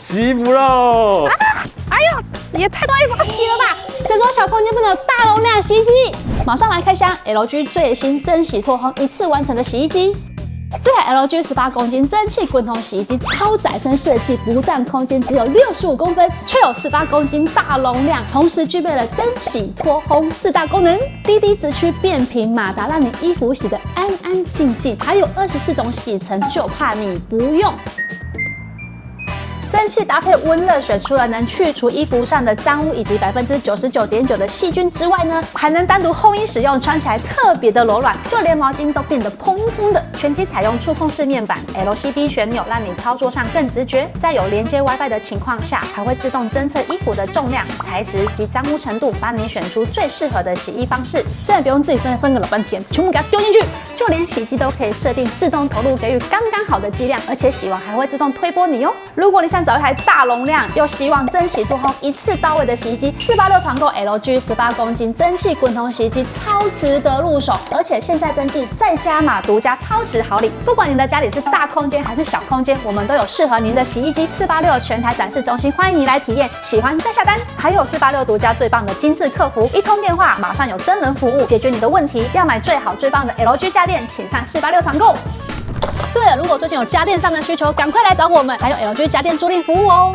洗衣服喽！哎呦，也太多衣服要洗了吧？谁说小空间不能有大容量洗衣机？马上来开箱 LG 最新蒸洗脱烘一次完成的洗衣机。这台 LG 18公斤蒸汽滚筒洗衣机超载身设计，不占空间，只有65公分，却有18公斤大容量，同时具备了蒸洗脱烘4大功能：滴滴直驱变频马达，让你衣服洗得安安静静；还有24种洗程，就怕你不用。蒸汽搭配温热水，除了能去除衣服上的脏污以及99.9%的细菌之外呢，还能单独烘衣使用，穿起来特别的柔软，就连毛巾都变得蓬蓬的。全机采用触控式面板 ，LCD 旋钮让你操作上更直觉。在有连接 WiFi 的情况下，还会自动侦测衣服的重量、材质及脏污程度，帮你选出最适合的洗衣方式。真的不用自己分个老半天，全部给它丢进去。就连洗衣机都可以设定自动投入，给予刚刚好的剂量，而且洗完还会自动推拨你哦。如果你想找一台大容量又希望蒸洗脱烘一次到位的洗衣机，486团购 LG 18公斤蒸汽滚筒洗衣机超值得入手，而且现在登记再加码独家超值好礼。不管你的家里是大空间还是小空间，我们都有适合您的洗衣机。486全台展示中心欢迎你来体验，喜欢再下单。还有486独家最棒的精致客服，一通电话马上有真人服务解决你的问题。要买最好最棒的 LG 家电，请上486团购。对了，如果最近有家电上的需求，赶快来找我们，还有 LG 家电租赁服务哦。